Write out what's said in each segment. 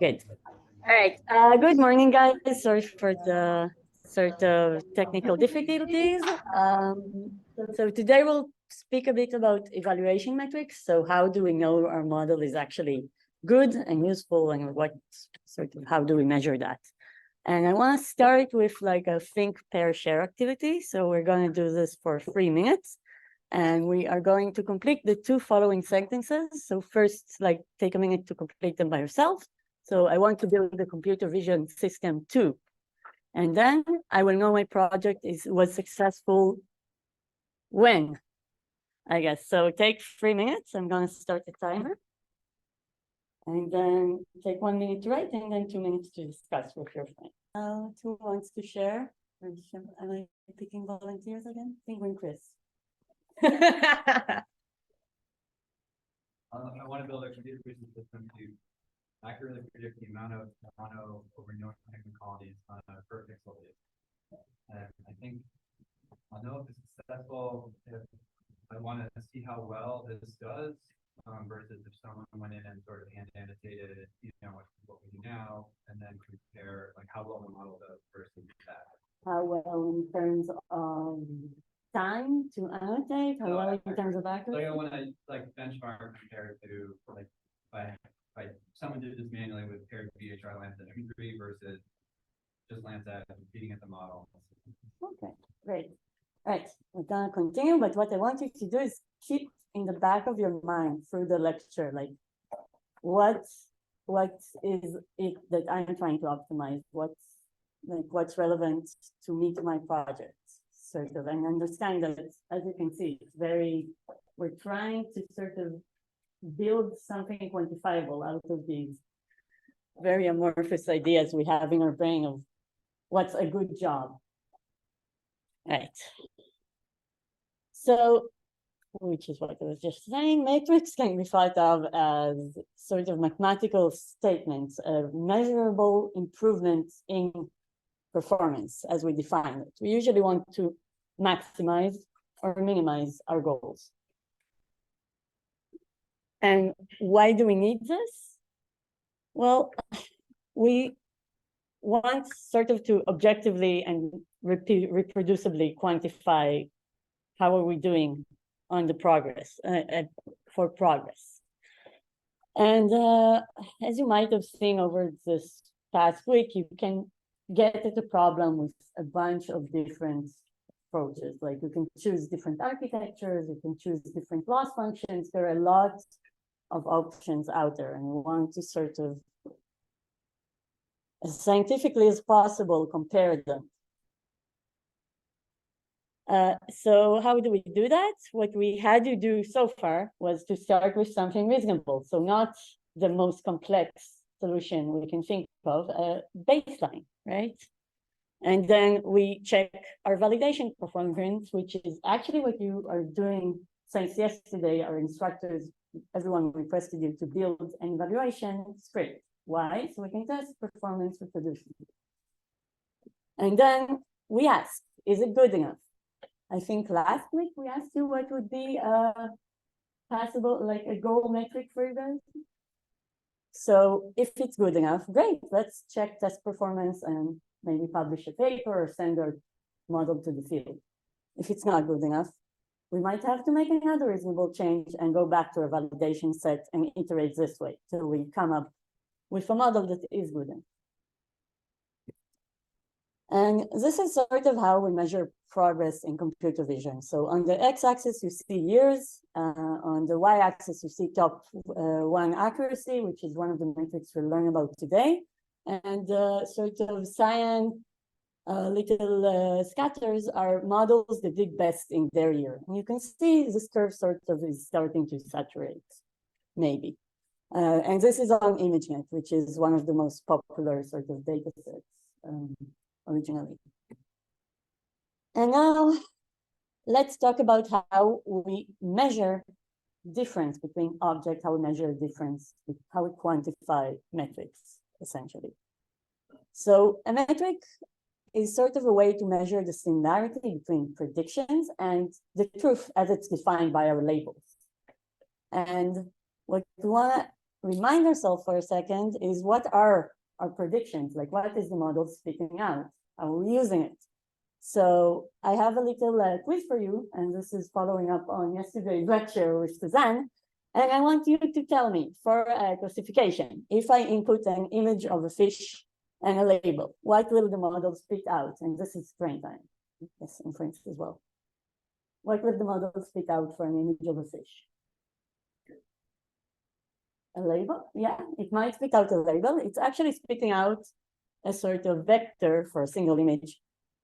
Good. All right. Good morning, guys. Sorry for the sort of technical difficulties. So today we'll speak a bit about evaluation metrics. So how do we know our model is actually good and useful, and what sort of how do we measure that? And I want to start with like a think, pair, share activity. So we're going to do this for 3 minutes. And we are going to complete the 2 following sentences. So first, like take a minute to complete them by yourself. So I want to build a computer vision system too. And then I will know my project was successful when, I guess. So take 3 minutes. I'm going to start the timer. And then take 1 minute to write, and then 2 minutes to discuss with your friend. Who wants to share? Am I picking volunteers again? Penguin Chris. I want to build a computer vision system to accurately predict the amount of mono over neonicotine colonies on a per pixel base. And I think I'll know if it's successful if I want to see how well this does versus if someone went in and sort of hand annotated, what we do now, and then compare like how well the model does versus that. How well in terms of time to annotate, how well in terms of accuracy? Like I want to benchmark compared to if someone did this manually with paired VHR Landsat imagery versus just Landsat feeding at the model. Okay, great. All right, we're gonna continue, but what I want you to do is keep in the back of your mind through the lecture, like what is it that I'm trying to optimize? What's relevant to me, to my project, sort of, and understand that, as you can see, it's we're trying to sort of build something quantifiable out of these very amorphous ideas we have in our brain of what's a good job. Right. So, which is what I was just saying, metrics can be thought of as sort of mathematical statements of measurable improvements in performance as we define it. We usually want to maximize or minimize our goals. And why do we need this? Well, we want sort of to objectively and reproducibly quantify how are we doing on the progress, for progress. And as you might have seen over this past week, you can get at the problem with a bunch of different approaches. Like you can choose different architectures, you can choose different loss functions. There are a lot of options out there, and we want to sort of, as scientifically as possible, compare them. So how do we do that? What we had to do so far was to start with something reasonable. So not the most complex solution we can think of, a baseline, right? And then we check our validation performance, which is actually what you are doing since yesterday. Our instructors, everyone requested you to build an evaluation script. Why? So we can test performance reproducibility. And then we ask, is it good enough? I think last week we asked you what would be a passable, like a goal metric for you guys. So if it's good enough, great, let's check test performance and maybe publish a paper or send our model to the field. If it's not good enough, we might have to make another reasonable change and go back to our validation set and iterate this way till we come up with a model that is good enough. And this is sort of how we measure progress in computer vision. So on the x-axis, you see years. On the y-axis, you see top 1 accuracy, which is one of the metrics we'll learn about today. And sort of cyan little scatters are models that did best in their year. And you can see this curve sort of is starting to saturate, maybe. And this is on ImageNet, which is one of the most popular sort of data sets originally. And now let's talk about how we measure difference between objects, how we measure difference, how we quantify metrics, essentially. So a metric is sort of a way to measure the similarity between predictions and the truth as it's defined by our labels. And what we want to remind ourselves for a second is what are our predictions? Like, what is the model spitting out? How are we using it? So I have a little quiz for you, and this is following up on yesterday's lecture with Suzanne. And I want you to tell me for classification, if I input an image of a fish and a label, what will the model spit out? And this is train time, yes, inference as well. What will the model spit out for an image of a fish? A label? Yeah, it might spit out a label. It's actually spitting out a sort of vector for a single image.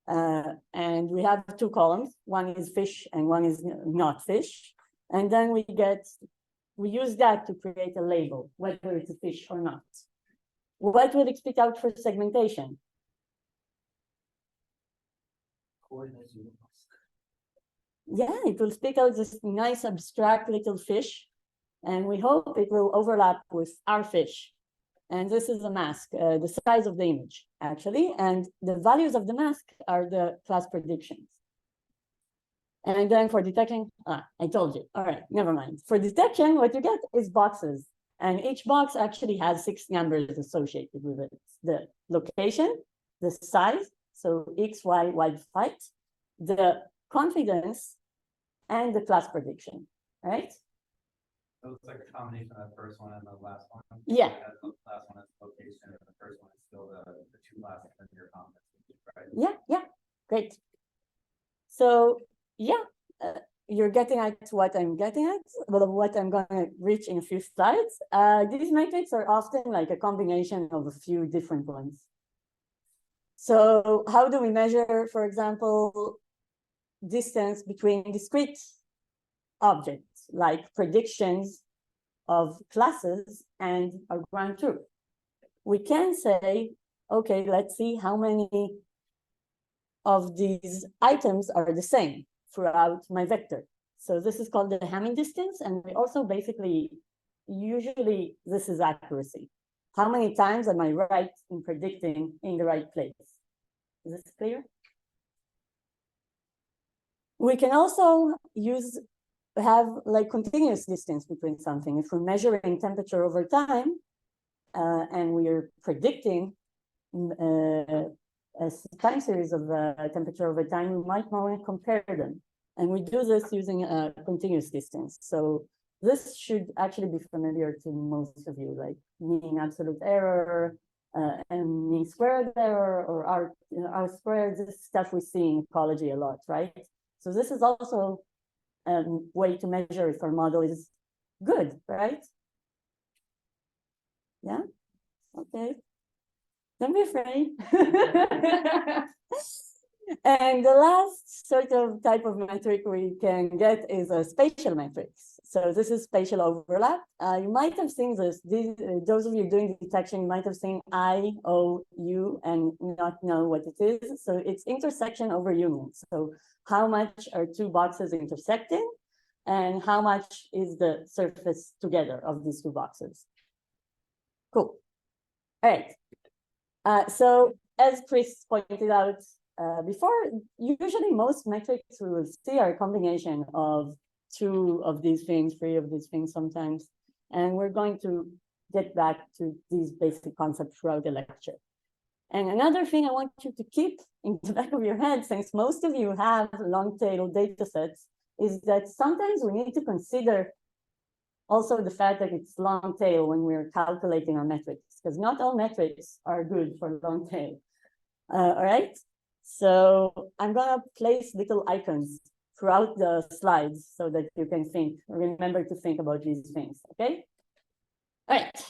And we have two columns. One is fish and one is not fish. And then we use that to create a label, whether it's a fish or not. What would it spit out for segmentation? Yeah, it will spit out this nice abstract little fish, and we hope it will overlap with our fish. And this is a mask, the size of the image, actually, and the values of the mask are the class predictions. And then for detection, I told you, all right, never mind. For detection, what you get is boxes, and each box actually has 6 numbers associated with it. The location, the size, so X, Y, Y height, the confidence, and the class prediction, right? So it's like a combination of the first one and the last one. Yeah. The last one is location, and the first one is still the two last and your confidence, right? Yeah, yeah, great. So yeah, you're getting at what I'm getting at, well, what I'm going to reach in a few slides. These metrics are often like a combination of a few different ones. So how do we measure, for example, distance between discrete objects, like predictions of classes and our ground truth? We can say, okay, let's see how many of these items are the same throughout my vector. So this is called the Hamming distance, and we also basically, usually this is accuracy. How many times am I right in predicting in the right place? Is this clear? We can also have like continuous distance between something. If we're measuring temperature over time, and we're predicting a time series of temperature over time, we might want to compare them. And we do this using a continuous distance. So this should actually be familiar to most of you, like mean absolute error, and mean squared error, or R squared, this stuff we see in ecology a lot, right? So this is also a way to measure if our model is good, right? Yeah, okay. Don't be afraid. And the last sort of type of metric we can get is a spatial metrics. So this is spatial overlap. You might have seen this. Those of you doing detection, you might have seen I, O, U, and not know what it is. So it's intersection over union. So how much are two boxes intersecting, and how much is the surface together of these two boxes? Cool. All right. So as Chris pointed out before, usually most metrics we will see are a combination of 2 of these things, 3 of these things sometimes. And we're going to get back to these basic concepts throughout the lecture. And another thing I want you to keep in the back of your head, since most of you have long tail data sets, is that sometimes we need to consider also the fact that it's long tail when we're calculating our metrics, because not all metrics are good for long tail. All right, so I'm gonna place little icons throughout the slides so that you can remember to think about these things, okay? All right,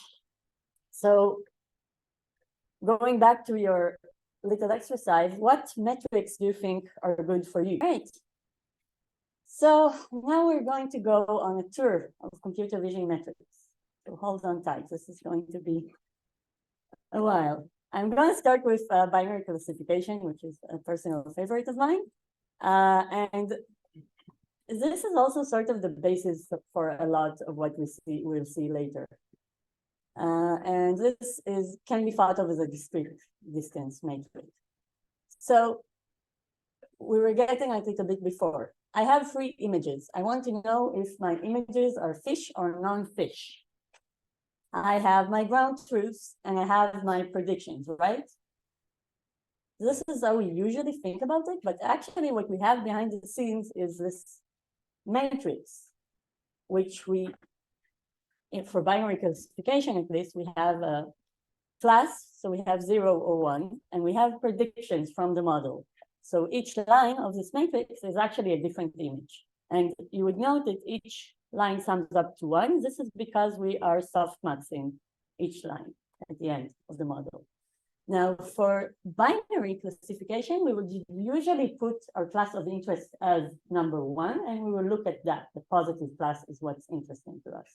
so going back to your little exercise, what metrics do you think are good for you? All right. So now we're going to go on a tour of computer vision metrics. So hold on tight, this is going to be a while. I'm going to start with binary classification, which is a personal favorite of mine. And this is also sort of the basis for a lot of what we'll see later. And this can be thought of as a discrete distance matrix. So we were getting at it a bit before. I have 3 images. I want to know if my images are fish or non-fish. I have my ground truths and I have my predictions, right? This is how we usually think about it, but actually what we have behind the scenes is this matrix, which we, for binary classification at least, we have a class, so we have 0 or 1, and we have predictions from the model. So each line of this matrix is actually a different image. And you would note that each line sums up to 1. This is because we are softmaxing each line at the end of the model. Now, for binary classification, we would usually put our class of interest as number 1, and we will look at that. The positive class is what's interesting to us.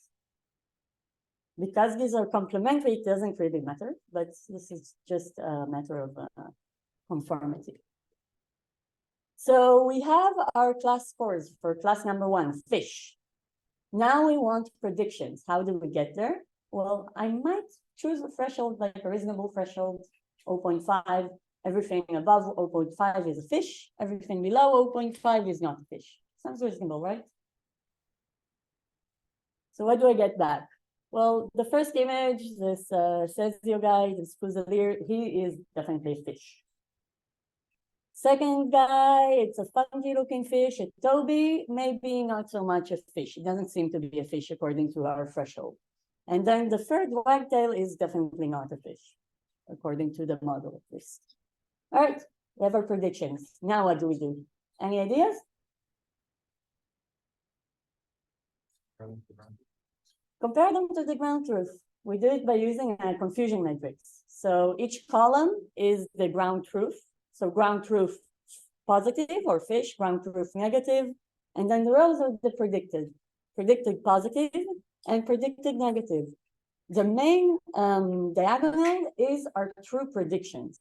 Because these are complementary, it doesn't really matter, but this is just a matter of conformity. So we have our class scores for class number 1, fish. Now we want predictions. How do we get there? Well, I might choose a threshold, like a reasonable threshold, 0.5. Everything above 0.5 is a fish. Everything below 0.5 is not a fish. Sounds reasonable, right? So what do I get back? Well, the first image, this Cesio guy, this Fusilier, he is definitely a fish. Second guy, it's a funky looking fish. A Toby, maybe not so much a fish. It doesn't seem to be a fish according to our threshold. And then the third wagtail is definitely not a fish, according to the model at least. All right, we have our predictions. Now what do we do? Any ideas? Compare them to the ground truth. We do it by using a confusion matrix. So each column is the ground truth. So ground truth positive or fish, ground truth negative. And then the rows are the predicted. Predicted positive and predicted negative. The main diagonal is our true predictions.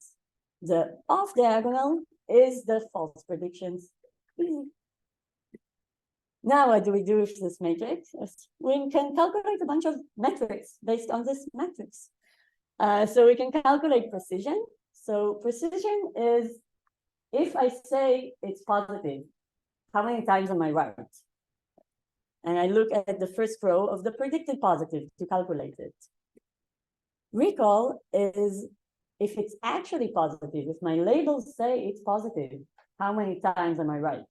The off diagonal is the false predictions. Now, what do we do with this matrix? We can calculate a bunch of metrics based on this matrix. So we can calculate precision. So precision is, if I say it's positive, how many times am I right? And I look at the first row of the predicted positive to calculate it. Recall is, if it's actually positive, if my labels say it's positive, how many times am I right?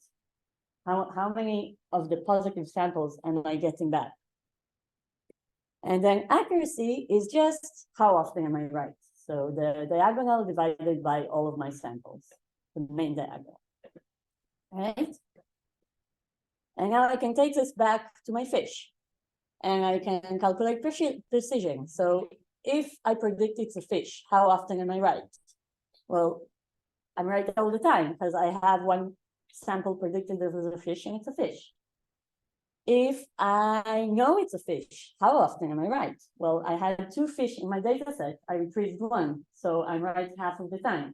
How many of the positive samples am I getting back? And then accuracy is just how often am I right? So the diagonal divided by all of my samples, the main diagonal, right? And now I can take this back to my fish and I can calculate precision. So if I predict it's a fish, how often am I right? Well, I'm right all the time because I have one sample predicted this is a fish and it's a fish. If I know it's a fish, how often am I right? Well, I had 2 fish in my data set. I retrieved 1, so I'm right half of the time.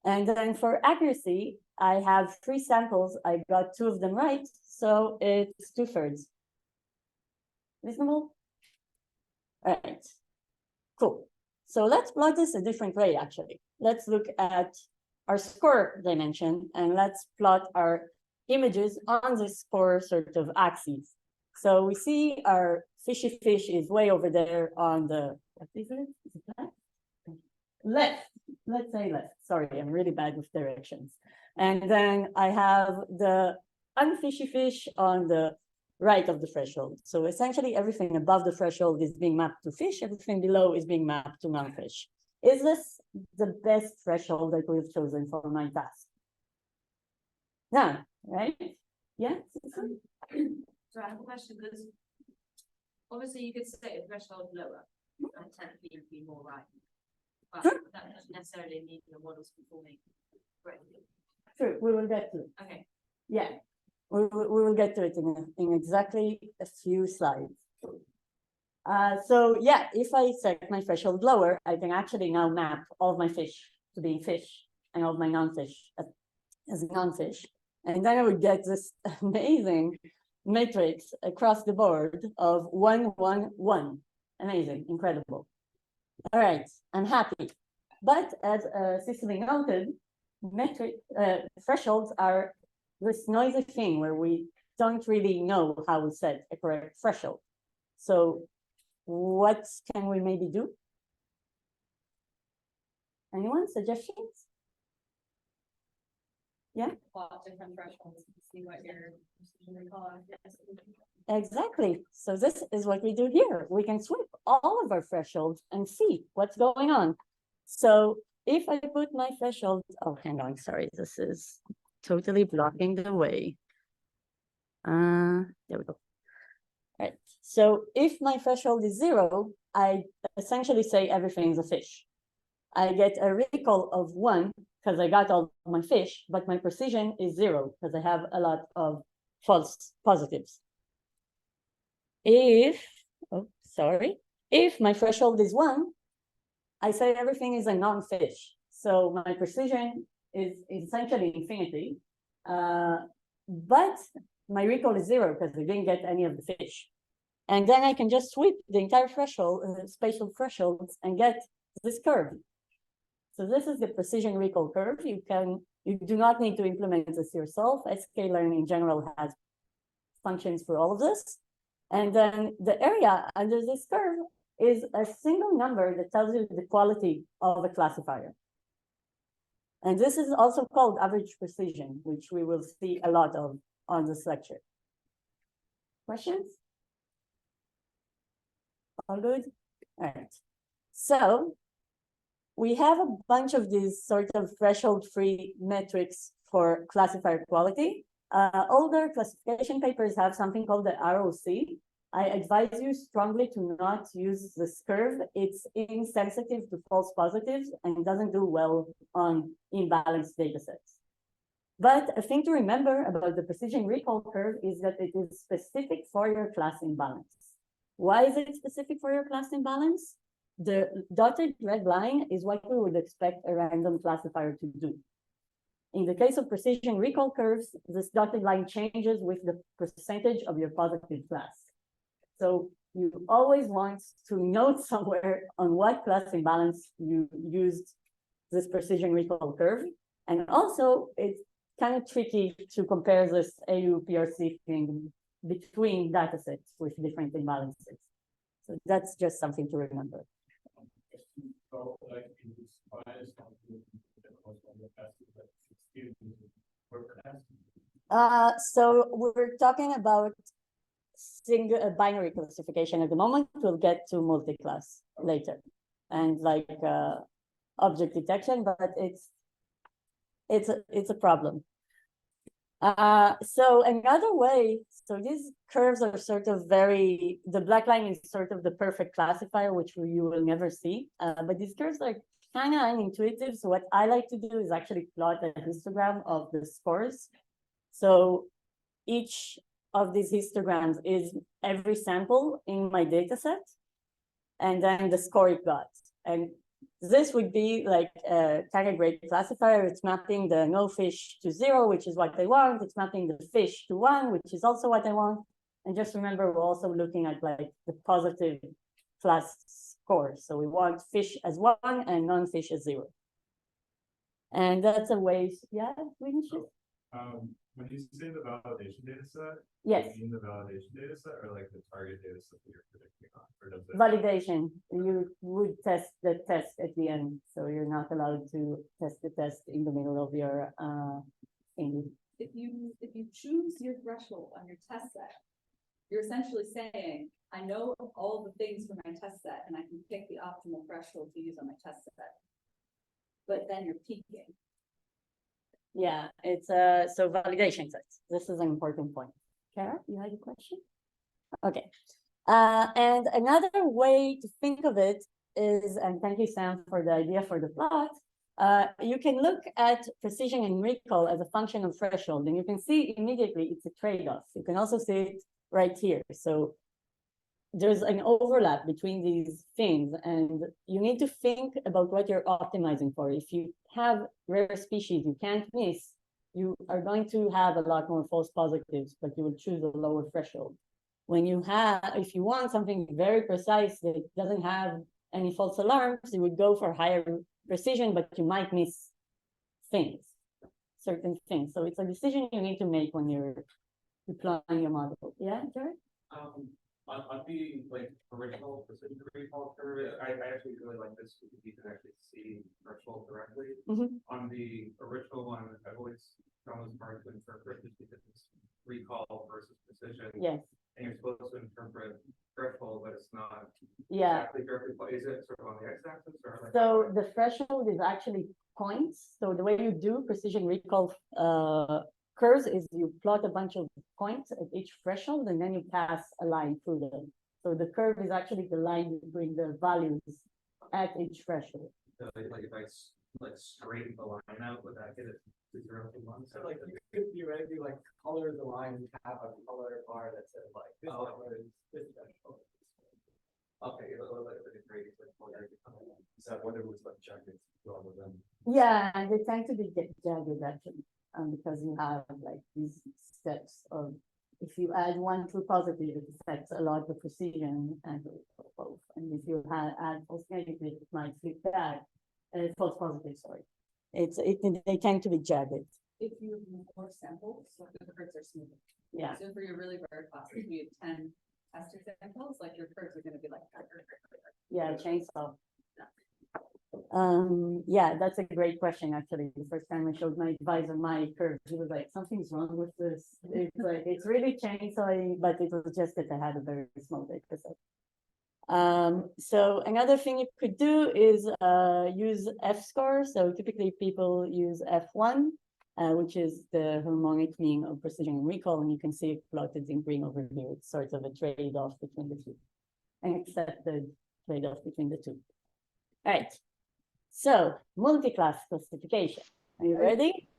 And then for accuracy, I have 3 samples. I got 2 of them right, so it's 2/3. Reasonable? All right, cool. So let's plot this a different way, actually. Let's look at our score dimension, and let's plot our images on this score sort of axis. So we see our fishy fish is way over there on the, what is it? Is it that? Left, let's say left. Sorry, I'm really bad with directions. And then I have the unfishy fish on the right of the threshold. So essentially everything above the threshold is being mapped to fish, everything below is being mapped to non-fish. Is this the best threshold that we've chosen for my task? No, right? Yeah? So I have a question, because obviously you could set a threshold lower and technically be more right. But that doesn't necessarily mean the model's performing correctly. True, we will get to it. Okay. Yeah, we will get to it in exactly a few slides. So yeah, if I set my threshold lower, I can actually now map all of my fish to being fish and all of my non-fish as non-fish. And then I would get this amazing matrix across the board of 1, 1, 1. Amazing, incredible. All right, I'm happy. But as Cicely noted, metric thresholds are this noisy thing where we don't really know how we set a correct threshold. So what can we maybe do? Anyone, suggestions? Yeah? Plot different thresholds to see what your precision recall is. Exactly. So this is what we do here. We can sweep all of our thresholds and see what's going on. So if I put my threshold, oh, hang on, sorry, this is totally blocking the way. There we go. Right. So if my threshold is 0, I essentially say everything is a fish. I get a recall of 1 because I got all my fish, but my precision is 0 because I have a lot of false positives. If my threshold is 1, I say everything is a non-fish. So my precision is essentially infinity, but my recall is 0 because I didn't get any of the fish. And then I can just sweep the entire threshold, spatial thresholds, and get this curve. So this is the precision recall curve. You do not need to implement this yourself. sklearn in general has functions for all of this. And then the area under this curve is a single number that tells you the quality of a classifier. And this is also called average precision, which we will see a lot of on this lecture. Questions? All good? All right. So we have a bunch of these sort of threshold-free metrics for classifier quality. Older classification papers have something called the ROC. I advise you strongly to not use this curve. It's insensitive to false positives and doesn't do well on imbalanced datasets. But a thing to remember about the precision recall curve is that it is specific for your class imbalance. Why is it specific for your class imbalance? The dotted red line is what we would expect a random classifier to do. In the case of precision recall curves, this dotted line changes with the percentage of your positive class. So you always want to note somewhere on what class imbalance you used this precision recall curve. And also, it's kind of tricky to compare this AU-PRC thing between datasets with different imbalances. So that's just something to remember. So, like, in this bias, so we're talking about single binary classification at the moment. We'll get to multi-class later, and like object detection, but it's a problem. So another way, so these curves are sort of the black line is sort of the perfect classifier, which you will never see. But these curves are kind of unintuitive. So what I like to do is actually plot a histogram of the scores. So each of these histograms is every sample in my data set, and then the score it got. And this would be like a kind of great classifier. It's mapping the no fish to 0, which is what I want. It's mapping the fish to 1, which is also what I want. And just remember, we're also looking at like the positive class score. So we want fish as 1 and non-fish as 0. And that's a way, yeah, we can shoot. When you say the validation data set, Yes. you mean the validation data set or like the target data set that you're predicting on? Or does it... Validation. You would test the test at the end, so you're not allowed to test the test in the middle of your thing. If you choose your threshold on your test set, you're essentially saying, I know all the things for my test set, and I can pick the optimal threshold to use on my test set. But then you're peaking. Yeah, it's so validation sets. This is an important point. Kara, you had a question? Okay. And another way to think of it is, and thank you, Sam, for the idea for the plot. You can look at precision and recall as a function of threshold, and you can see immediately it's a trade-off. You can also see it right here. So there's an overlap between these things, and you need to think about what you're optimizing for. If you have rare species you can't miss, you are going to have a lot more false positives, but you will choose a lower threshold. If you want something very precise that doesn't have any false alarms, you would go for higher precision, but you might miss certain things. So it's a decision you need to make when you're deploying your model. Yeah, Jared? On the like original precision recall curve, I actually really like this because you can actually see threshold directly. Mhm. On the original one, I've always found this hard to interpret just because it's recall versus precision. Yes, And you're supposed to interpret threshold, but it's not yeah. exactly directly. Is it sort of on the x-axis or like? So the threshold is actually points. So the way you do precision recall curves is you plot a bunch of points at each threshold and then you pass a line through them. So the curve is actually the line between the values at each threshold. So, like if I like straighten the line out, would that get it to 0 to 1? So like you could theoretically like color the line and have a color bar that says like this color is this color. Okay, a little bit of a great like color. Is that what it was like jagged rather than? Yeah, and they tend to be jagged actually, because you have like these steps of, if you add one true positive, it affects a lot the precision and both. And if you add false negative, it might flip back. False positive, sorry. They tend to be jagged. If you have more samples, so the curves are smoother. Yeah. So for your really rare classes, we have 10 test examples, like your curves are gonna be like. Yeah, chainsaw. Yeah, that's a great question, actually. The first time I showed my advisor my curve, he was like, something's wrong with this. It's like, it's really chainsaw, but it was just that I had a very small data set. So another thing you could do is use F-score. So typically people use F1, which is the harmonic mean of precision and recall, and you can see it plotted in green over here. It's sort of a trade-off between the two, an accepted trade-off between the two. All right. So multi-class classification. Are you ready?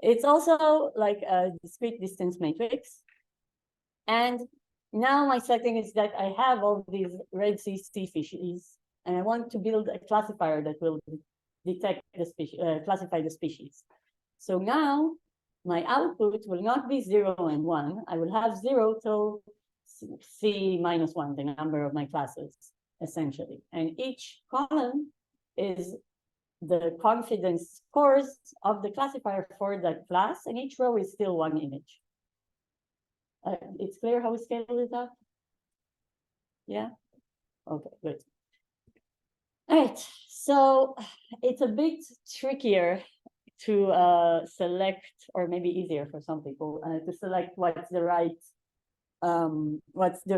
It's also like a discrete distance matrix. And now my setting is that I have all these Red Sea species, and I want to build a classifier that will detect the species, classify the species. So now my output will not be 0 and 1. I will have 0 till C minus 1, the number of my classes, essentially. And each column is the confidence scores of the classifier for that class, and each row is still one image. It's clear how we scale it up? Yeah? Okay, good. All right, so it's a bit trickier to select, or maybe easier for some people, to select what's the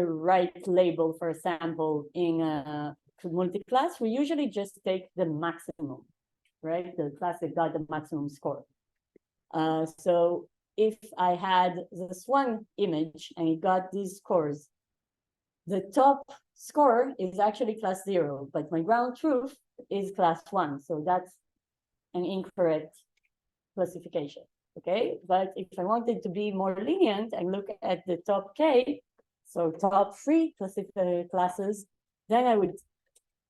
right label for a sample in a multi-class. We usually just take the maximum, right? The class that got the maximum score. So if I had this one image and it got these scores, the top score is actually class 0, but my ground truth is class 1. So that's an incorrect classification, okay? But if I wanted to be more lenient and look at the top K, so top 3 classes, then I would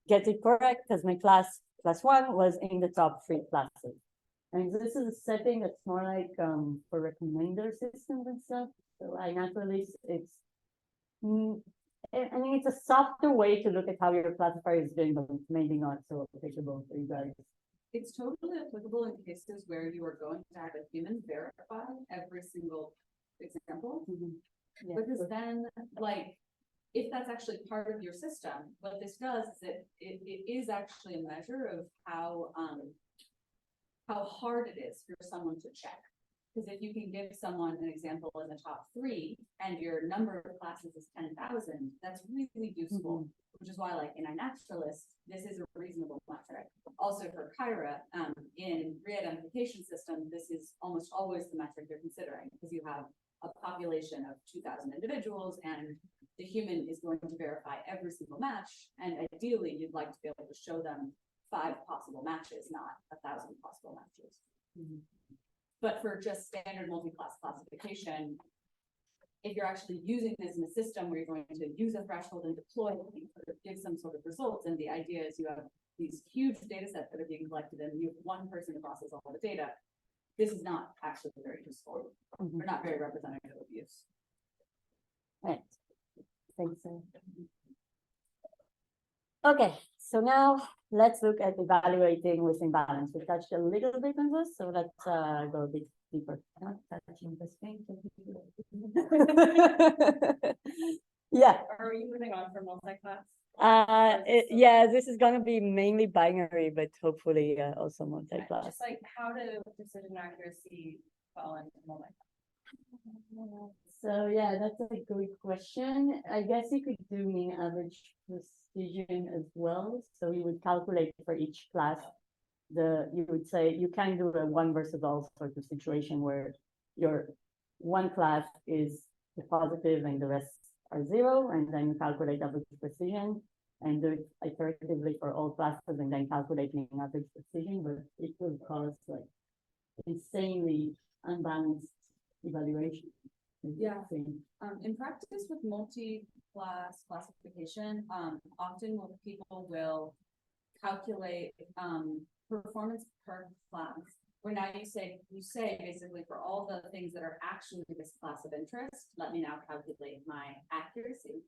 get it correct because my class 1 was in the top 3 classes. And this is a setting that's more like for recommender systems and stuff. So I naturally, it's, I mean, it's a softer way to look at how your classifier is doing, but maybe not so applicable for you guys. It's totally applicable in cases where you are going to have a human verify every single example. Yeah. Because then, like, if that's actually part of your system, what this does is it is actually a measure of how hard it is for someone to check. Because if you can give someone an example in the top 3 and your number of classes is 10,000, that's really useful. Which is why, like in iNaturalist, this is a reasonable metric. Also for Kyra, in re-identification system, this is almost always the metric you're considering because you have a population of 2,000 individuals and the human is going to verify every single match. And ideally, you'd like to be able to show them 5 possible matches, not 1,000 possible matches. But for just standard multi-class classification, if you're actually using this in a system where you're going to use a threshold and deploy it and sort of give some sort of results, and the idea is you have these huge data sets that are being collected and you have one person to process all the data, this is not actually very useful or not very representative of use. Right. Thanks. Okay, so now let's look at evaluating with imbalance. We touched a little bit on this, so let's go a bit deeper. I'm not touching this thing. Yeah, Are you moving on from multi-class? yeah, this is gonna be mainly binary, but hopefully also multi-class. Just like, how do precision and accuracy fall into multi-class? So yeah, that's a good question. I guess you could do mean average precision as well. So you would calculate for each class. You would say you can do a one versus all sort of situation where your one class is the positive and the rest are zero, and then you calculate average precision and do it iteratively for all classes and then calculate mean average precision, but it will cause like insanely unbalanced evaluation. Yeah. In practice with multi-class classification, often what people will calculate performance per class. Where now you say basically for all the things that are actually this class of interest, let me now calculate my accuracy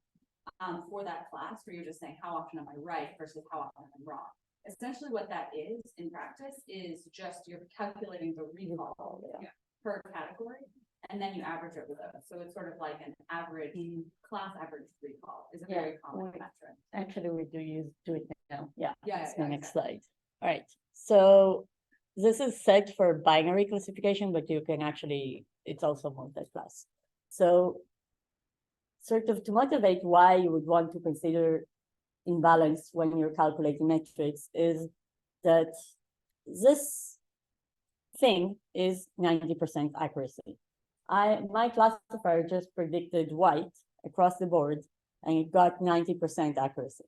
for that class, where you're just saying how often am I right versus how often am I wrong. Essentially what that is in practice is just you're calculating the recall per category, and then you average over those. So it's sort of like an average class average recall is a very common metric. Actually, we do it now. Yeah. Yeah, It's the next slide. All right. So this is set for binary classification, but you can actually, it's also multi-class. So sort of to motivate why you would want to consider imbalance when you're calculating metrics is that this thing is 90% accuracy. My classifier just predicted white across the board and it got 90% accuracy.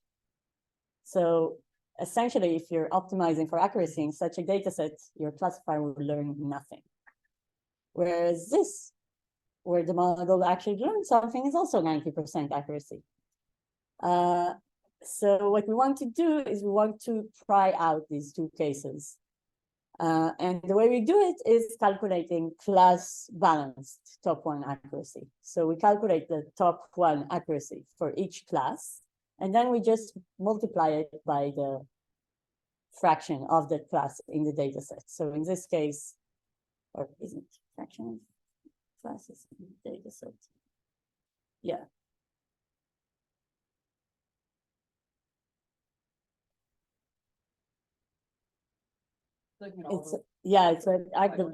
So essentially, if you're optimizing for accuracy in such a data set, your classifier will learn nothing. Whereas this, where the model actually learns something, is also 90% accuracy. So what we want to do is we want to try out these two cases. And the way we do it is calculating class balanced top one accuracy. So we calculate the top one accuracy for each class, and then we just multiply it by the fraction of the class in the data set. So in this case, or isn't fraction of classes in the data set? Yeah. It's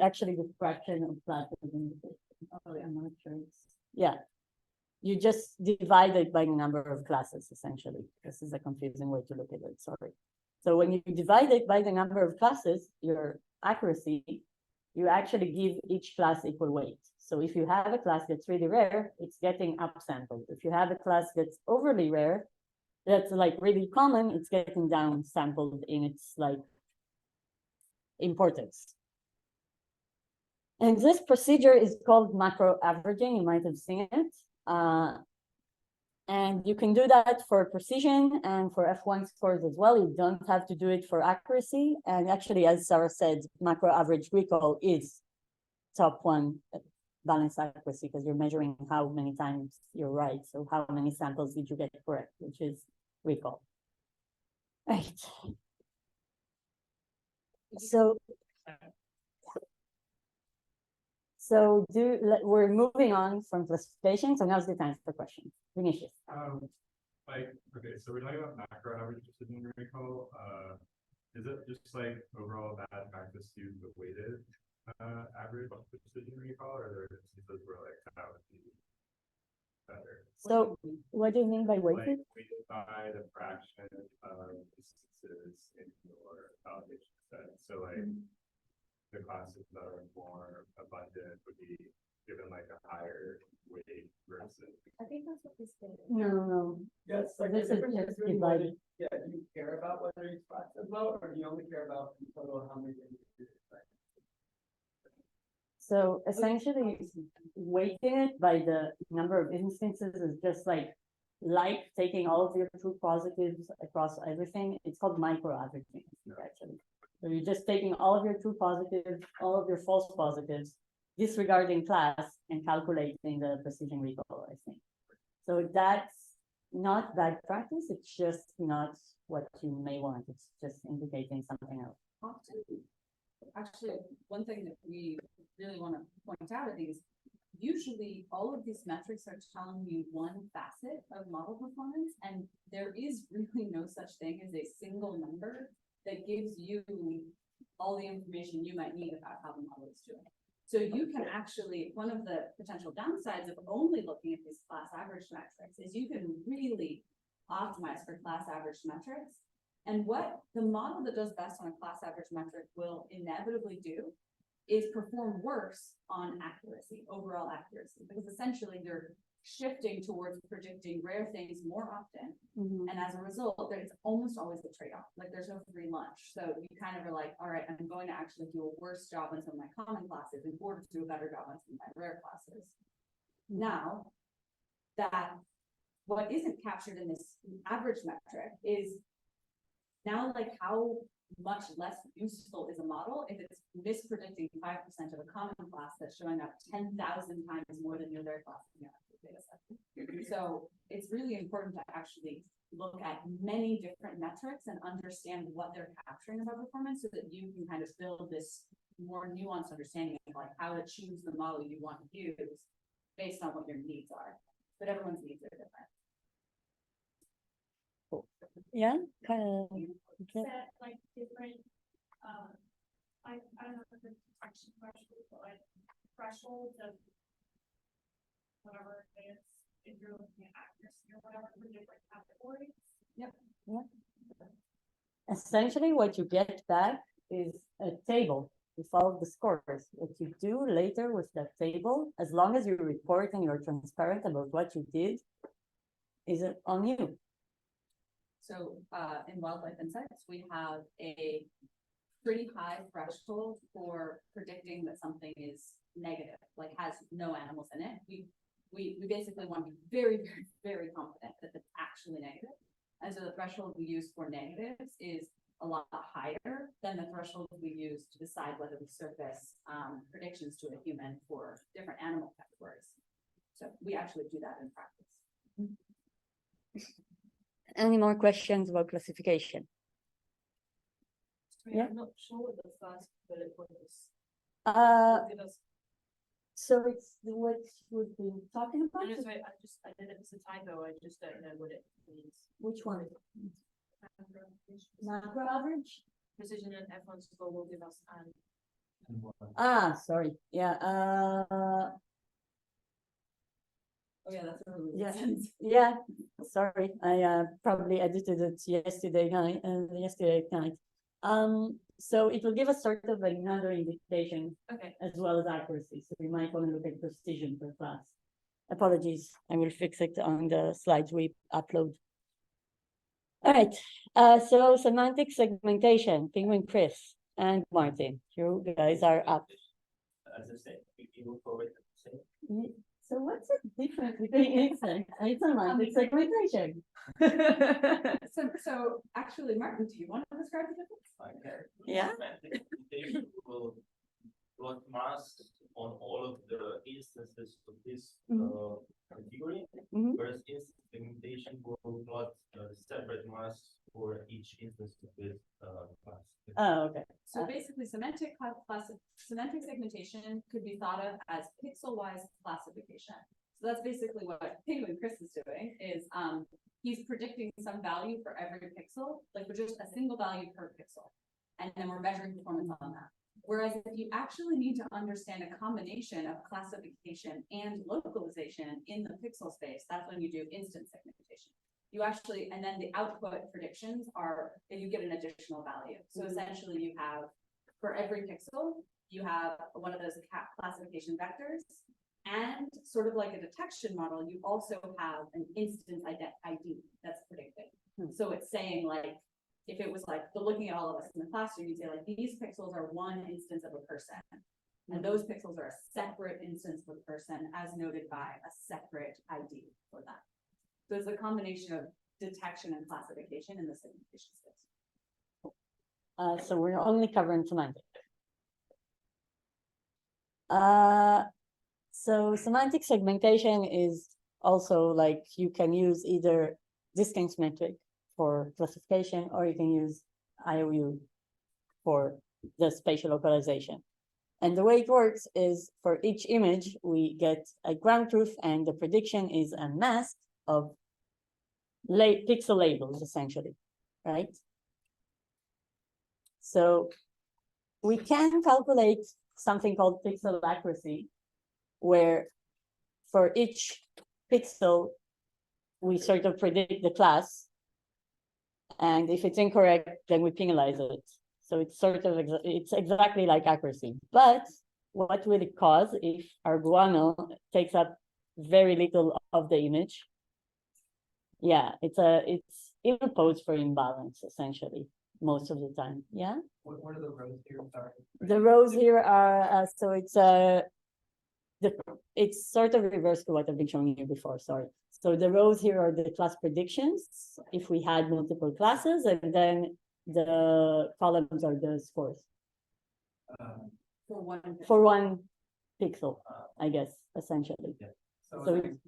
actually the fraction of classes in the system. Oh, I'm not sure. Yeah, you just divide it by the number of classes. Essentially, this is a confusing way to look at it. Sorry. So when you divide it by the number of classes, your accuracy, you actually give each class equal weight. So if you have a class that's really rare, it's getting upsampled. If you have a class that's overly rare, that's like really common, it's getting downsampled in its like importance. And this procedure is called macro averaging. You might have seen it. And you can do that for precision and for F1 scores as well. You don't have to do it for accuracy. And actually, as Sarah said, macro average recall is top one balanced accuracy because you're measuring how many times you're right. So how many samples did you get correct, which is recall. Right. So we're moving on from classification. So now's the time for questions. Vinicius. Okay, so we're talking about macro average precision recall. Is it just like overall bad practice to the weighted average precision recall, or those were like that would be better? So what do you mean by weighted? Like weighted by the fraction of distances in your validation set. So like the classes that are more abundant would be given like a higher weight versus. I think that's what this is. No. Yes, So like this the is difference just is really divided. do you care about whether each class is low, or do you only care about in total how many things you do? So essentially, weighting it by the number of instances is just like taking all of your true positives across everything. It's called micro averaging, actually. So you're just taking all of your true positives, all of your false positives, disregarding class, and calculating the precision recall, I think. So that's not bad practice. It's just not what you may want. It's just indicating something else. Often, actually, one thing that we really want to point out are these, usually all of these metrics are telling you one facet of model performance, and there is really no such thing as a single number that gives you all the information you might need about how the model is doing. So you can actually, one of the potential downsides of only looking at these class average metrics is you can really optimize for class average metrics. And what the model that does best on a class average metric will inevitably do is perform worse on accuracy, overall accuracy, because essentially you're shifting towards predicting rare things more often. And as a result, there's almost always a trade-off. Like there's no free lunch. So you kind of are like, all right, I'm going to actually do a worse job on some of my common classes in order to do a better job on some of my rare classes. Now, that what isn't captured in this average metric is now like how much less useful is a model if it's mispredicting 5% of a common class that's showing up 10,000 times more than your rare class in your actual data set. So it's really important to actually look at many different metrics and understand what they're capturing about performance so that you can kind of build this more nuanced understanding of like how to choose the model you want to use based on what your needs are. But everyone's needs are different. Yeah, kind of. Set like different, I don't know if it's detection threshold, but like thresholds of whatever it is, if you're looking at accuracy or whatever for different categories. Essentially, what you get back is a table with all of the scores. What you do later with that table, as long as you report and you're transparent about what you did, is on you. So in Wildlife Insights, we have a pretty high threshold for predicting that something is negative, like has no animals in it. We basically want to be very, very, very confident that it's actually negative. And so the threshold we use for negatives is a lot higher than the threshold we use to decide whether we surface predictions to a human for different animal categories. So we actually do that in practice. Any more questions about classification? Yeah. I'm not sure what the first bullet point is. So it's what we've been talking about. I did it as a typo. I just don't know what it means. Which one? Macro average. Precision and F1 score will give us Sorry. Yeah. Oh yeah, that's a really Yeah. sense. Yeah. Sorry, I probably edited it yesterday night. So it will give us sort of another indication as well as accuracy. So we might want to look at precision per class. Apologies, I will fix it on the slides we upload. All right. So semantic segmentation, Penguin, Chris, and Martin. You guys are up. As I said, we move forward. So what's the difference between insect and semantic segmentation? So actually, Martin, do you want to describe the difference? Okay. Yeah. Semantic segmentation will plot mask on all of the instances of this category, whereas instant segmentation will plot separate masks for each instance of this class. Oh, okay. So basically, semantic segmentation could be thought of as pixel-wise classification. So that's basically what Penguin Chris is doing. Is he's predicting some value for every pixel, like for just a single value per pixel, and then we're measuring performance on that. Whereas if you actually need to understand a combination of classification and localization in the pixel space, that's when you do instant segmentation. You actually, and then the output predictions are, you get an additional value. So essentially you have, for every pixel, you have one of those classification vectors, and sort of like a detection model, you also have an instance ID that's predicted. So it's saying like, if it was like looking at all of us in the classroom, you'd say like these pixels are one instance of a person, and those pixels are a separate instance of a person as noted by a separate ID for that. So it's a combination of detection and classification in the segmentation space. So we're only covering semantic. So semantic segmentation is also like you can use either distance metric for classification, or you can use IOU for the spatial localization. And the way it works is for each image, we get a ground truth, and the prediction is a mask of pixel labels, essentially, right? So we can calculate something called pixel accuracy, where for each pixel, we sort of predict the class. And if it's incorrect, then we penalize it. So it's sort of, it's exactly like accuracy. But what will it cause if our guano takes up very little of the image? Yeah, it's imposed for imbalance, essentially, most of the time. Yeah. What are the rows here? Sorry. The rows here are, so it's sort of reverse to what I've been showing you before, sorry. So the rows here are the class predictions, if we had multiple classes, and then the columns are the scores. For one pixel, I guess, essentially. Yeah. So like, it's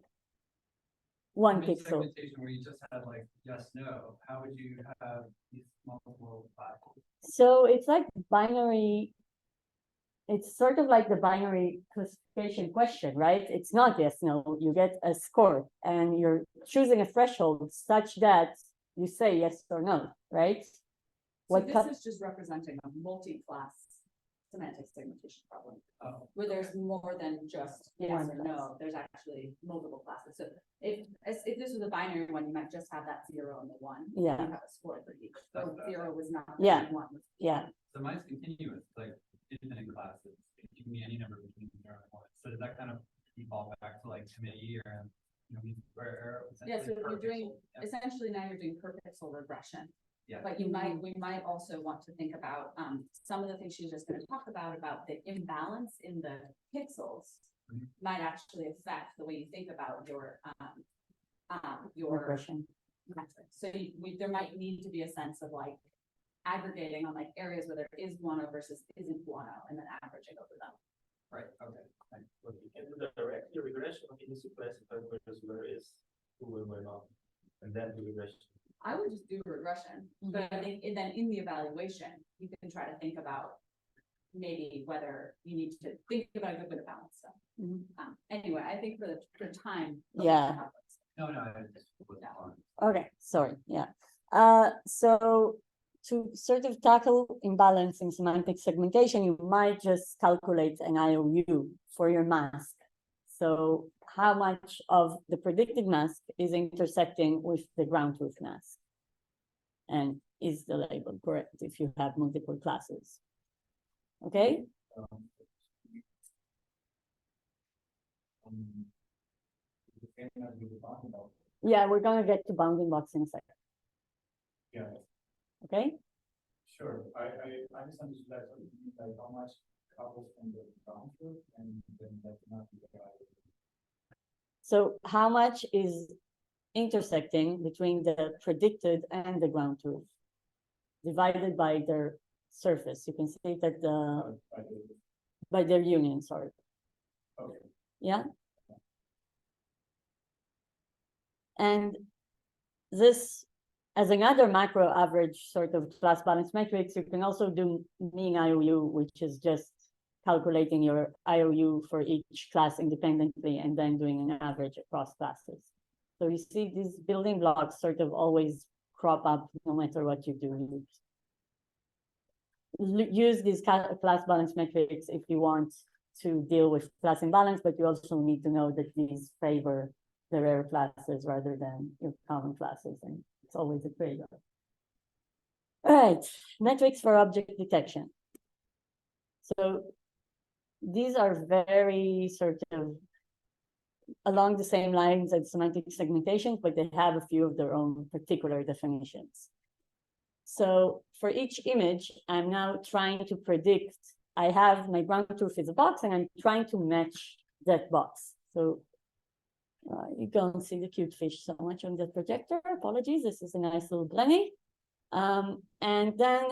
one image pixel. segmentation where you just had like yes, no, how would you have these multiple classes? So it's like binary. It's sort of like the binary classification question, right? It's not yes, no, you get a score and you're choosing a threshold such that you say yes or no, right? So this is just representing a multi-class semantic segmentation problem, where there's more than just yes or no. There's actually multiple classes. So if this was a binary one, you might just have that 0 and the 1. Yeah. You have a score for each. So 0 was not. Yeah. 1 was. Yeah. So mine's continuous, like infinite classes. It can be any number between 0 and 1. So does that kind of default back to like committee or where? Yeah. So you're doing essentially now you're doing per pixel regression. Yeah. But we might also want to think about some of the things she's just going to talk about the imbalance in the pixels might actually affect the way you think about your Regression. metrics. So there might need to be a sense of like aggregating on like areas where there is guano versus isn't guano, and then averaging over them. Right. Okay. But you can do the direct regression in the classified versus where is who and where not, and then do regression. I would just do regression, but I think then in the evaluation, you can try to think about maybe whether you need to think about a good bit of balance stuff. Anyway, I think for time. Yeah. No, I just was on. Okay, sorry, yeah. So to sort of tackle imbalance in semantic segmentation, you might just calculate an IOU for your mask. So how much of the predicted mask is intersecting with the ground truth mask? And is the label correct if you have multiple classes? Okay? Yeah, we're gonna get to bounding box in a second. Yeah, Okay? sure. I misunderstood that. So you mean like how much couples from the ground truth and then that not be the value. So how much is intersecting between the predicted and the ground truth divided by their surface? You can see that by their union, sorry. Okay. Yeah. And this, as another macro average sort of class balance matrix, you can also do mean IOU, which is just calculating your IOU for each class independently and then doing an average across classes. So you see these building blocks sort of always crop up no matter what you do. Use these class balance metrics if you want to deal with class imbalance, but you also need to know that these favor the rare classes rather than your common classes, and it's always a trade-off. All right, metrics for object detection. So these are very sort of along the same lines as semantic segmentation, but they have a few of their own particular definitions. So for each image, I'm now trying to predict, I have my ground truth is a box and I'm trying to match that box. So you don't see the cute fish so much on the projector, apologies, this is a nice little blenny. And then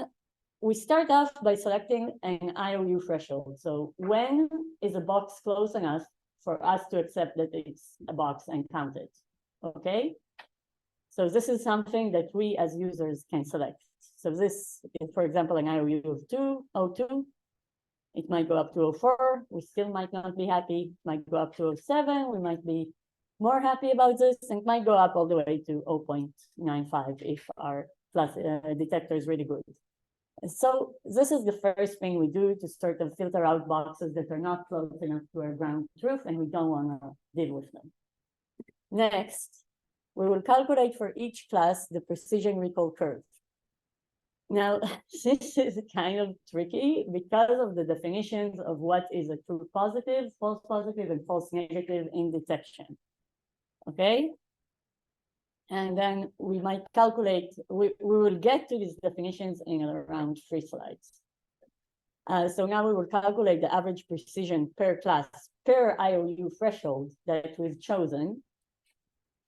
we start off by selecting an IOU threshold. So when is a box close enough for us to accept that it's a box and count it, okay? So this is something that we as users can select. So this is, for example, an IOU of 202. It might go up to 0.4, we still might not be happy. It might go up to 0.7, we might be more happy about this, and it might go up all the way to 0.95 if our detector is really good. So this is the first thing we do to sort of filter out boxes that are not close enough to our ground truth, and we don't want to deal with them. Next, we will calculate for each class the precision recall curve. Now, this is kind of tricky because of the definitions of what is a true positive, and false negative in detection. Okay? And then we might calculate, we will get to these definitions in around 3 slides. So now we will calculate the average precision per class, per IOU threshold that we've chosen.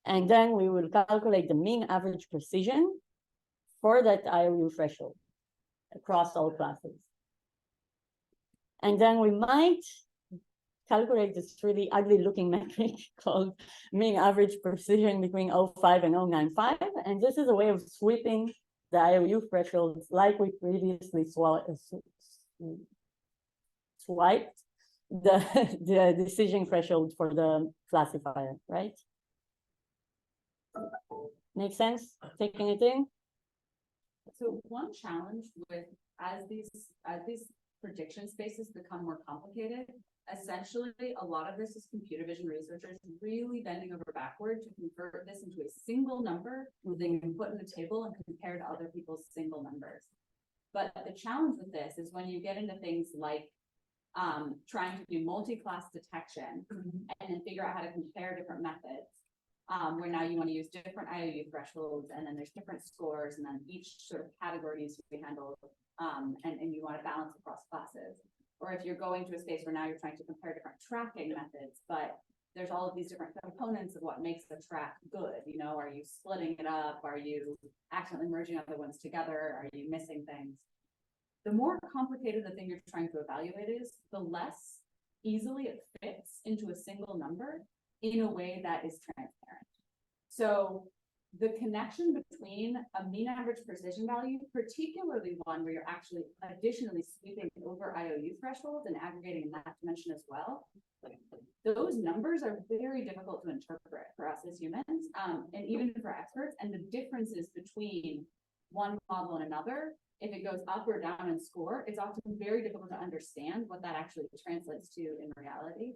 And then we will calculate the mean average precision for that IOU threshold across all classes. And then we might calculate this really ugly looking metric called mean average precision between 0.5 and 0.95. And this is a way of sweeping the IOU thresholds like we previously swiped the decision threshold for the classifier, right? Make sense? Taking it in? So one challenge with as these prediction spaces become more complicated, essentially a lot of this is computer vision researchers really bending over backward to convert this into a single number that they can put in a table and compare to other people's single numbers. But the challenge with this is when you get into things like trying to do multi-class detection and then figure out how to compare different methods. Where now you want to use different IOU thresholds, and then there's different scores, and then each sort of category needs to be handled, and you want to balance across classes. Or if you're going to a space where now you're trying to compare different tracking methods, but there's all of these different components of what makes the track good. You know, are you splitting it up? Are you accidentally merging other ones together? Are you missing things? The more complicated the thing you're trying to evaluate is, the less easily it fits into a single number in a way that is transparent. So the connection between a mean average precision value, particularly one where you're actually additionally sweeping over IOU thresholds and aggregating in that dimension as well, those numbers are very difficult to interpret for us as humans, and even for experts. And the differences between one model and another, if it goes up or down in score, it's often very difficult to understand what that actually translates to in reality.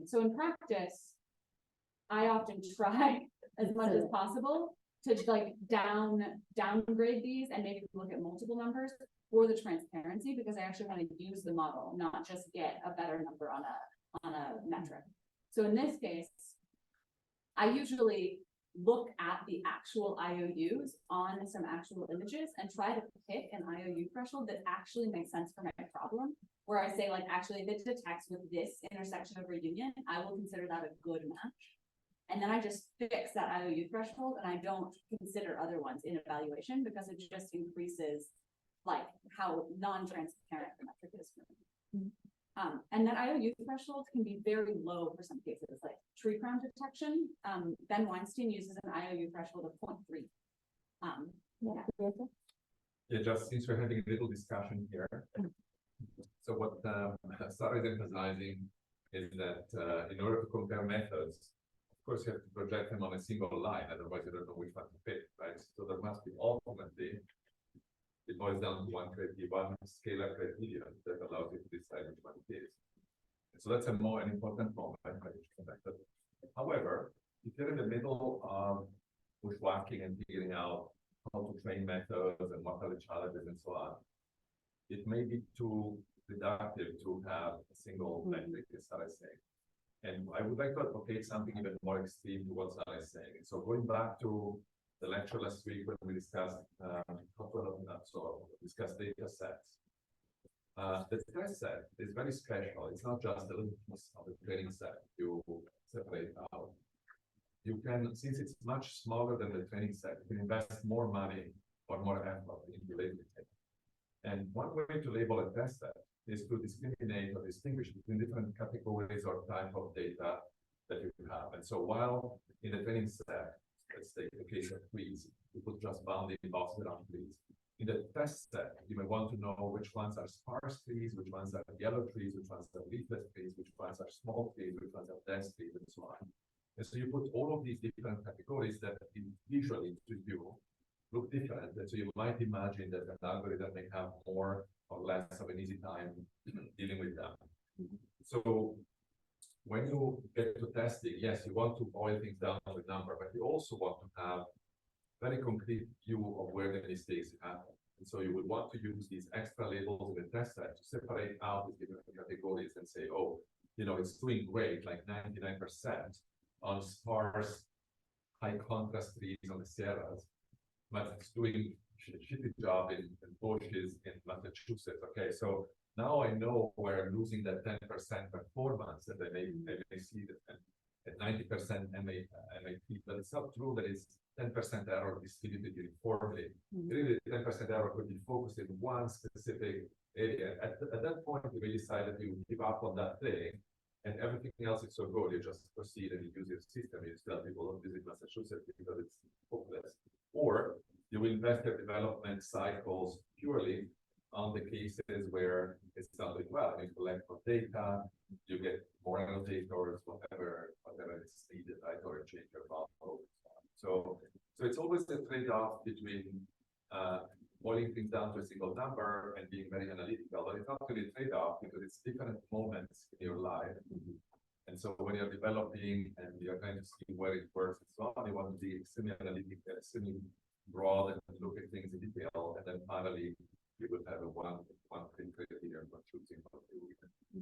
So in practice, I often try as much as possible to like downgrade these and maybe look at multiple numbers for the transparency, because I actually want to use the model, not just get a better number on a metric. So in this case, I usually look at the actual IOUs on some actual images and try to pick an IOU threshold that actually makes sense for my problem, where I say, like, actually, if it detects with this intersection of reunion, I will consider that a good match. And then I just fix that IOU threshold, and I don't consider other ones in evaluation, because it just increases like how non-transparent the metric is for me. And that IOU threshold can be very low for some cases, like tree crown detection. Ben Weinstein uses an IOU threshold of 0.3. Yeah, just since we're having a little discussion here. So what Sarah is emphasizing is that in order to compare methods, of course you have to project them on a single line, otherwise you don't know which one to pick, right? So there must be ultimately, it boils down to one scalar criterion that allows you to decide which one it is. So that's an important moment. However, if you're in the middle of bushwhacking and figuring out how to train methods and what are the challenges and so on, it may be too reductive to have a single metric, as Sarah is saying. And I would like to advocate something even more extreme to what Sarah is saying. So going back to the lecture last week when we discussed discussed data sets. The test set is very special. It's not just a little piece of the training set you separate out. You can, since it's much smaller than the training set, you can invest more money or more effort into labeling it. And one way to label a test set is to discriminate or distinguish between different categories or type of data that you have. And so while in the training set, let's take the case of trees, you put just bounding boxes around trees. in the test set, you may want to know which ones are sparse trees, which ones are yellow trees, which ones are leafless trees, which ones are small trees, which ones are dense trees, and so on. And so you put all of these different categories that visually to you look different. And so you might imagine that an algorithm may have more or less of an easy time dealing with them. So when you get to testing, yes, you want to boil things down to a number, but you also want to have very concrete view of where the mistakes happen. And so you would want to use these extra labels in the test set to separate out these different categories and say, oh, you know, it's doing great, like 99% on sparse, high contrast trees on the Sierras, but it's doing a shitty job in bushes in Massachusetts. Okay, so now I know where I'm losing that 10% performance that I may see that at 90% MAP, but it's not true that it's 10% error distributed uniformly. Really, 10% error could be focused in one specific area. At that point, you may decide that you give up on that thing, and everything else is so good, you just proceed and you use your system. You tell people don't visit Massachusetts because it's hopeless. Or you will invest your development cycles purely on the cases where it's not doing well. You collect more data, you get more annotators, whatever is needed, right? Or change your model. So it's always a trade-off between boiling things down to a single number and being very analytical, but it's not really a trade-off because it's different moments in your life. And so when you're developing and you're trying to see where it works and so on, you want to be extremely analytical, extremely broad and look at things in detail, and then finally you will have a one criteria for choosing what to do.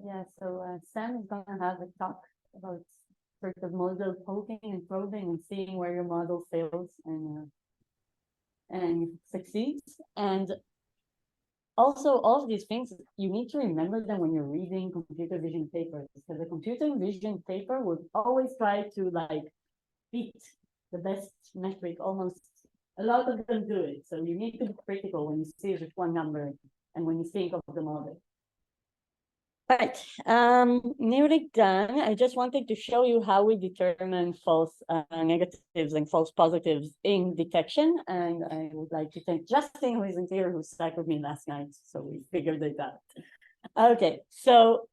Yeah, so Sam is going to have a talk about sort of model poking and probing and seeing where your model fails and succeeds. And also, all of these things, you need to remember them when you're reading computer vision papers, because the computer vision paper would always try to like beat the best metric almost. A lot of them do it. So you need to be critical when you see just one number and when you think of the model. Right, nearly done. I just wanted to show you how we determine false negatives and false positives in detection. And I would like to thank Justin, who isn't here, who sat with me last night. So we figured it out. Okay, so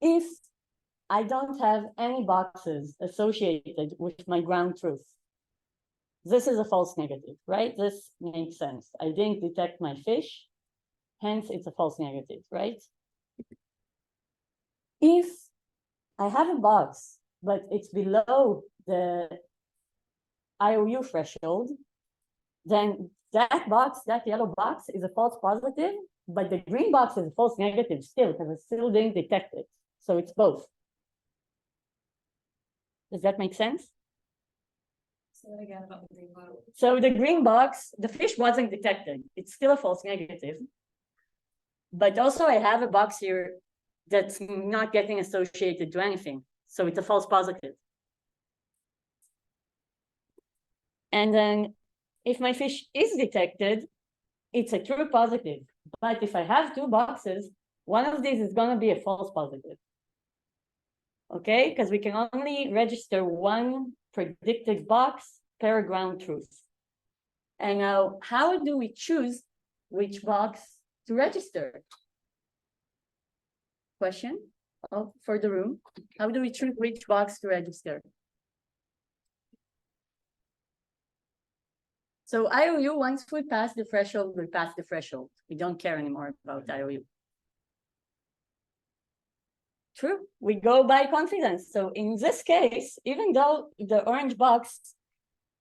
if I don't have any boxes associated with my ground truth, this is a false negative, right? This makes sense. I didn't detect my fish, hence it's a false negative, right? If I have a box, but it's below the IOU threshold, then that box, that yellow box is a false positive, but the green box is a false negative still, because I still didn't detect it. So it's both. Does that make sense? Say that again about the green box. So the green box, the fish wasn't detected. It's still a false negative. But also I have a box here that's not getting associated to anything. So it's a false positive. And then if my fish is detected, it's a true positive. But if I have two boxes, one of these is going to be a false positive. Okay, because we can only register one predicted box per ground truth. And now, how do we choose which box to register? Question for the room. How do we choose which box to register? So IOU, once we pass the threshold, we pass the threshold. We don't care anymore about IOU. True, we go by confidence. So in this case, even though the orange box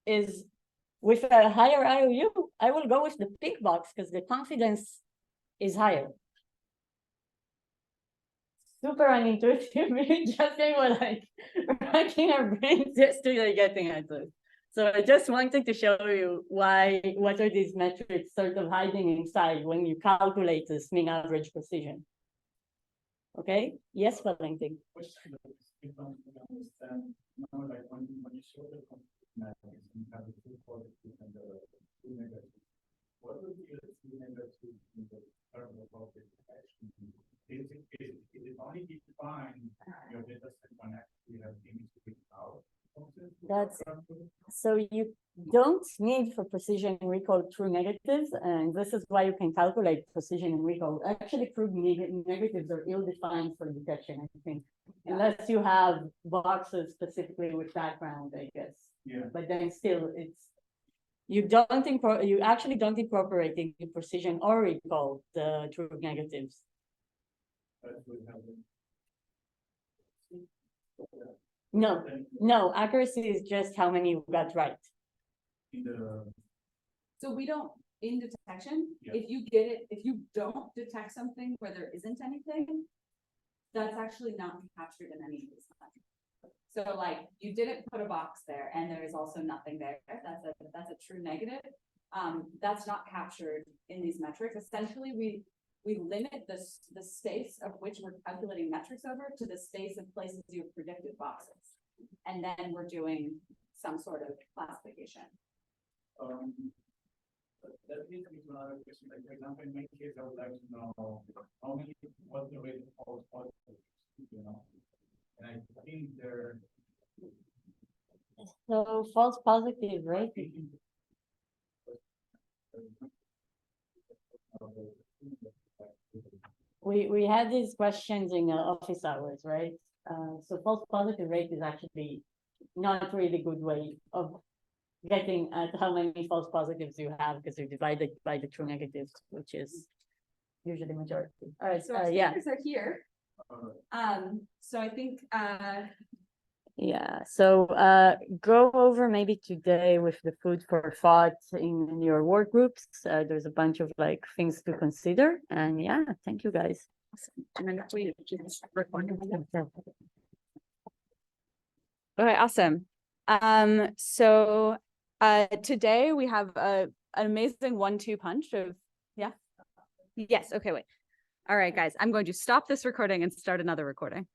is with a higher IOU, I will go with the pink box because the confidence is higher. Super unintuitive. Just they were like racking our brains just to getting at this. So I just wanted to show you what are these metrics sort of hiding inside when you calculate this mean average precision. Okay, yes, Valentin. Question if I understand now, like when you show the matrix, you have the two positive and the two negative. What would be the two negative in the term of the action? Is it only define your data set when actually have things to pick out? That's so don't need for precision recall true negatives, and this is why you can calculate precision and recall. Actually, true negatives are ill-defined for detection, I think, unless you have boxes specifically with background, I guess. Yeah. But then still, you actually don't incorporate in precision or recall the true negatives. That would happen. No, accuracy is just how many you got right. In the, So we don't, in detection, Yeah. if you don't detect something where there isn't anything, that's actually not captured in any of these metrics. So like, you didn't put a box there and there is also nothing there, that's a true negative. That's not captured in these metrics. Essentially, we limit the space of which we're calculating metrics over to the space of places you've predicted boxes. And then we're doing some sort of classification. that leads me to another question. Like, for example, in my case, I would like to know what's the rate of false positives, you know? And I think there. So false positive, right? We had these questions in office hours, right? So false positive rate is actually not really good way of getting at how many false positives you have, because you divide it by the true negatives, which is usually majority. All right, So our yeah. speakers are here. So I think, Yeah, so go over maybe today with the food for thought in your work groups. There's a bunch of like things to consider, and yeah, thank you guys. Okay, awesome. So today we have an amazing 1-2 punch of, yeah. Yes, okay, wait. All right, guys, I'm going to stop this recording and start another recording.